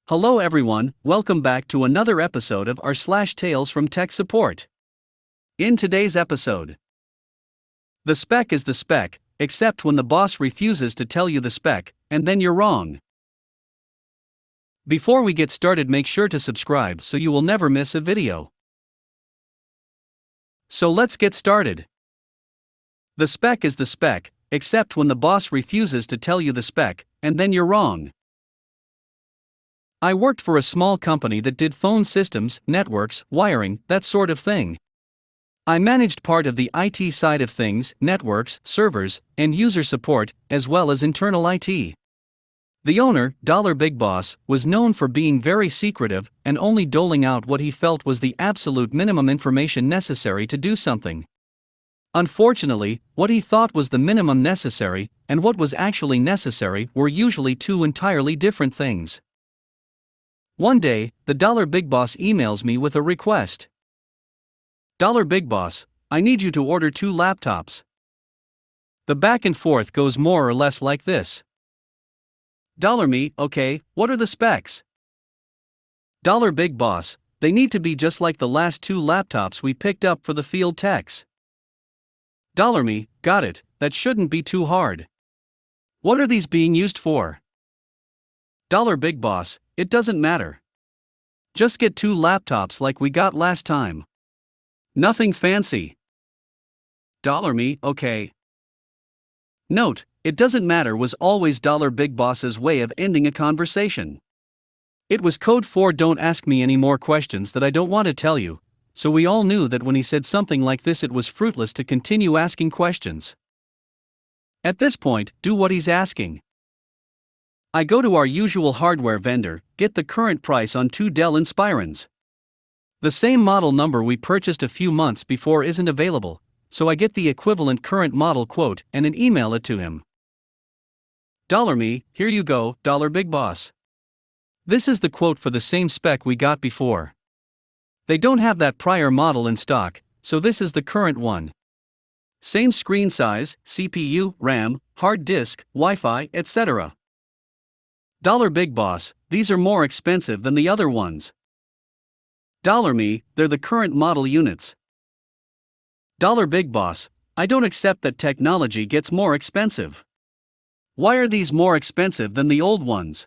Hello everyone, welcome back to another episode of r// Tales from Tech Support. In today's episode, the spec is the spec, except when the boss refuses to tell you the spec, and then you're wrong. Before we get started, make sure to subscribe so you will never miss a video. So let's get started. The spec is the spec, except when the boss refuses to tell you the spec, and then you're wrong. I worked for a small company that did phone systems, networks, wiring, that sort of thing. I managed part of the IT side of things, networks, servers, and user support, as well as internal IT. The owner, Big Boss, was known for being very secretive and only doling out what he felt was the absolute minimum information necessary to do something. Unfortunately, what he thought was the minimum necessary and what was actually necessary were usually two entirely different things. One day, the Big Boss emails me with a request. Big Boss, I need you to order 2 laptops. The back and forth goes more or less like this. Me, okay, what are the specs? Big Boss, they need to be just like the last 2 laptops we picked up for the field techs. Me, got it, that shouldn't be too hard. What are these being used for? Big Boss, it doesn't matter. Just get 2 laptops like we got last time. Nothing fancy. Me, okay. Note, it doesn't matter was always Big Boss's way of ending a conversation. It was code for don't ask me any more questions that I don't want to tell you, so we all knew that when he said something like this it was fruitless to continue asking questions. At this point, do what he's asking. I go to our usual hardware vendor, get the current price on 2 Dell Inspirons. The same model number we purchased a few months before isn't available, so I get the equivalent current model quote and email it to him. Me, here you go, Big Boss. This is the quote for the same spec we got before. They don't have that prior model in stock, so this is the current one. Same screen size, CPU, RAM, hard disk, Wi-Fi, etc. Big Boss, these are more expensive than the other ones. Me, they're the current model units. Big Boss, I don't accept that technology gets more expensive. Why are these more expensive than the old ones?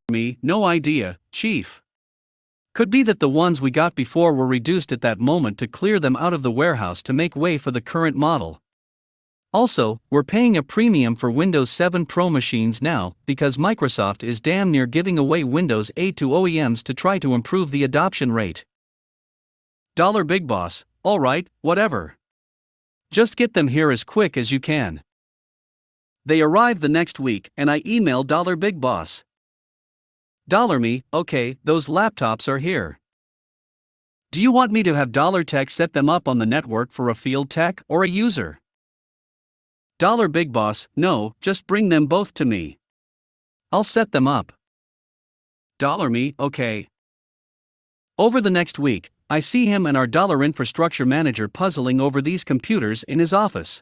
Me, no idea, Chief. Could be that the ones we got before were reduced at that moment to clear them out of the warehouse to make way for the current model. Also, we're paying a premium for Windows 7 Pro machines now because Microsoft is damn near giving away Windows 8 to OEMs to try to improve the adoption rate. Big Boss, alright, whatever. Just get them here as quick as you can. They arrive the next week and I email Big Boss. Me, okay, those laptops are here. Do you want me to have Tech set them up on the network for a field tech or a user? Big Boss, no, just bring them both to me. I'll set them up. Me, okay. Over the next week, I see him and our infrastructure manager puzzling over these computers in his office.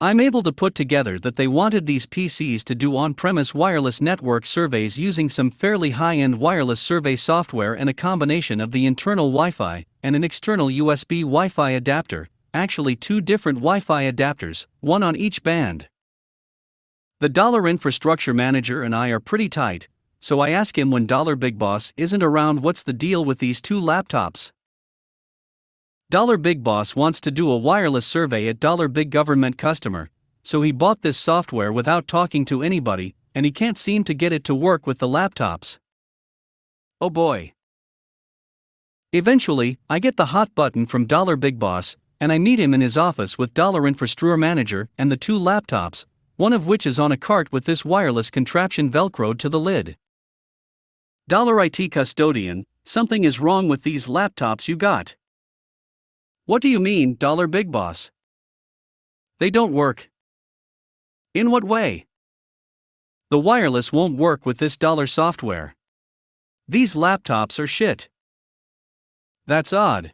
I'm able to put together that they wanted these PCs to do on-premise wireless network surveys using some fairly high-end wireless survey software and a combination of the internal Wi-Fi and an external USB Wi-Fi adapter. Actually 2 different Wi-Fi adapters, one on each band. The infrastructure manager and I are pretty tight, so I ask him when Big Boss isn't around what's the deal with these 2 laptops. Big Boss wants to do a wireless survey at Big Government customer, so he bought this software without talking to anybody, and he can't seem to get it to work with the laptops. Oh boy. Eventually, I get the hot button from Big Boss, and I meet him in his office with infrastructure manager and the 2 laptops, one of which is on a cart with this wireless contraption velcroed to the lid. IT custodian, something is wrong with these laptops you got. What do you mean, Big Boss? They don't work. In what way? The wireless won't work with this software. These laptops are shit. That's odd.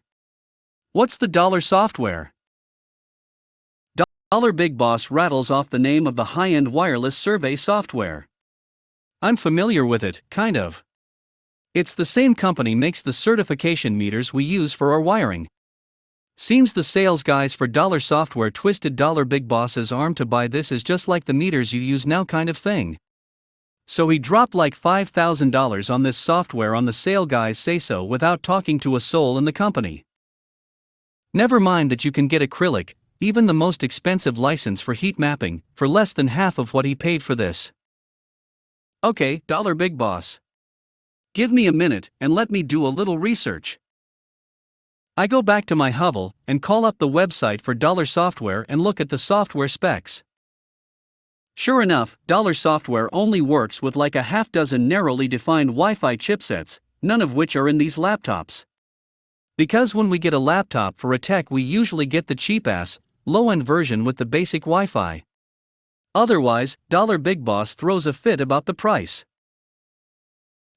What's the software? Big Boss rattles off the name of the high-end wireless survey software. I'm familiar with it, kind of. It's the same company makes the certification meters we use for our wiring. Seems the sales guys for Dollar Software twisted Big Boss's arm to buy this as just like the meters you use now kind of thing. So he dropped like $5,000 on this software on the sale guys say so without talking to a soul in the company. Never mind that you can get acrylic, even the most expensive license for heat mapping, for less than half of what he paid for this. Okay, Big Boss. Give me a minute and let me do a little research. I go back to my hovel and call up the website for Dollar Software and look at the software specs. Sure enough, Dollar Software only works with like a half dozen narrowly defined Wi-Fi chipsets, none of which are in these laptops. Because when we get a laptop for a tech we usually get the cheap-ass, low-end version with the basic Wi-Fi. Otherwise, Big Boss throws a fit about the price.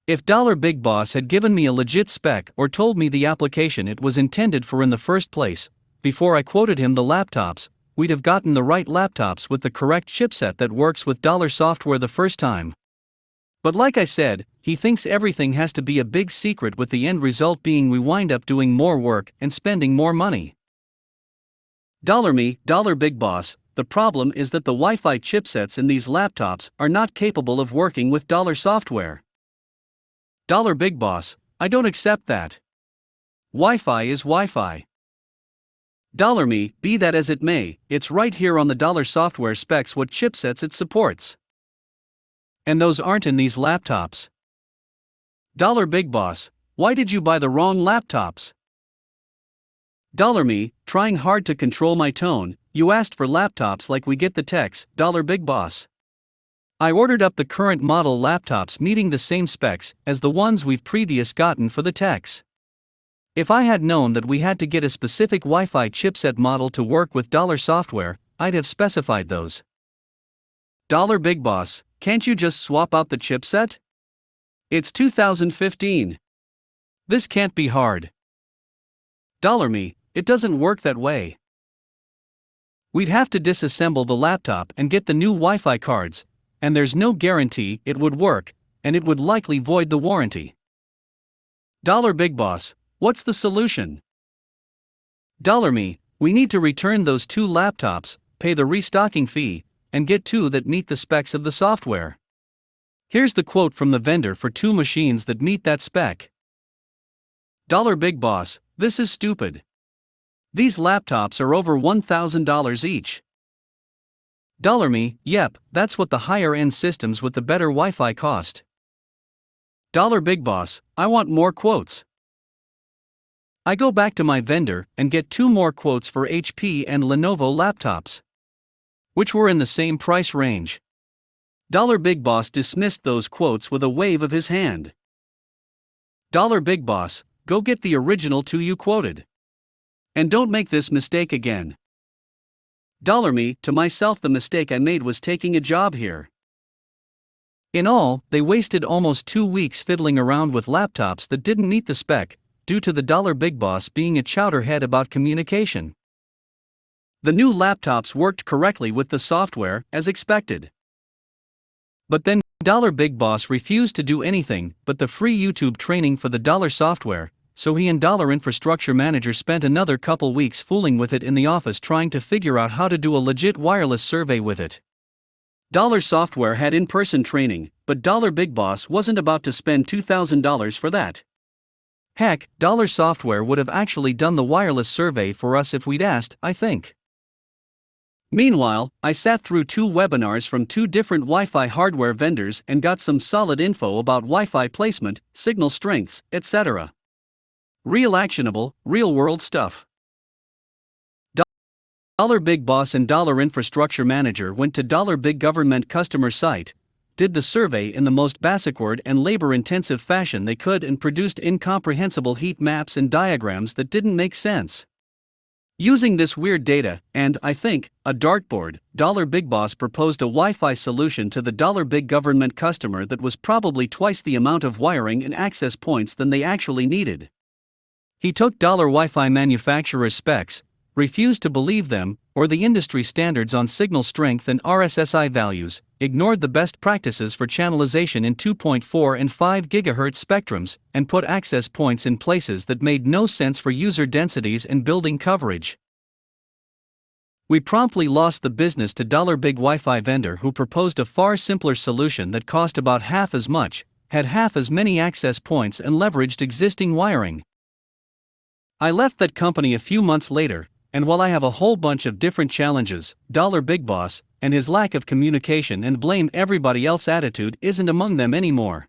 If Big Boss had given me a legit spec or told me the application it was intended for in the first place, before I quoted him the laptops, we'd have gotten the right laptops with the correct chipset that works with Dollar Software the first time. But like I said, he thinks everything has to be a big secret with the end result being we wind up doing more work and spending more money. Big Boss, the problem is that the Wi-Fi chipsets in these laptops are not capable of working with Dollar Software. Big Boss, I don't accept that. Wi-Fi is Wi-Fi. Be that as it may, it's right here on the Dollar Software specs what chipsets it supports. And those aren't in these laptops. Big Boss, why did you buy the wrong laptops? Trying hard to control my tone, you asked for laptops like we get the techs, Big Boss. I ordered up the current model laptops meeting the same specs as the ones we've previous gotten for the techs. If I had known that we had to get a specific Wi-Fi chipset model to work with Dollar Software, I'd have specified those. Big Boss, can't you just swap out the chipset? It's 2015. This can't be hard. It doesn't work that way. We'd have to disassemble the laptop and get the new Wi-Fi cards, and there's no guarantee it would work, and it would likely void the warranty. Big Boss, what's the solution? We need to return those two laptops, pay the restocking fee, and get two that meet the specs of the software. Here's the quote from the vendor for two machines that meet that spec. Big Boss, this is stupid. These laptops are over $1,000 each. Yep, that's what the higher-end systems with the better Wi-Fi cost. Big Boss, I want more quotes. I go back to my vendor and get two more quotes for HP and Lenovo laptops, which were in the same price range. Big Boss dismissed those quotes with a wave of his hand. Big Boss, go get the original two you quoted. And don't make this mistake again. To myself, the mistake I made was taking a job here. In all, they wasted almost 2 weeks fiddling around with laptops that didn't meet the spec, due to the Big Boss being a chowderhead about communication. The new laptops worked correctly with the software, as expected. But then, Big Boss refused to do anything but the free YouTube training for the Dollar Software, so he and Dollar Infrastructure Manager spent another couple weeks fooling with it in the office trying to figure out how to do a legit wireless survey with it. Dollar Software had in-person training, but Big Boss wasn't about to spend $2,000 for that. Heck, Dollar Software would have actually done the wireless survey for us if we'd asked, I think. Meanwhile, I sat through 2 webinars from 2 different Wi-Fi hardware vendors and got some solid info about Wi-Fi placement, signal strengths, etc. Real actionable, real-world stuff. Big Boss and Dollar Infrastructure Manager went to Big Government customer site, did the survey in the most backward and labor-intensive fashion they could and produced incomprehensible heat maps and diagrams that didn't make sense. Using this weird data, and, I think, a dartboard, Big Boss proposed a Wi-Fi solution to the Big Government customer that was probably twice the amount of wiring and access points than they actually needed. He took Wi-Fi manufacturer's specs, refused to believe them, or the industry standards on signal strength and RSSI values, ignored the best practices for channelization in 2.4 and 5 GHz spectrums, and put access points in places that made no sense for user densities and building coverage. We promptly lost the business to $big Wi-Fi vendor who proposed a far simpler solution that cost about half as much, had half as many access points, and leveraged existing wiring. I left that company a few months later, and while I have a whole bunch of different challenges, Big Boss and his lack of communication and blame everybody else attitude isn't among them anymore.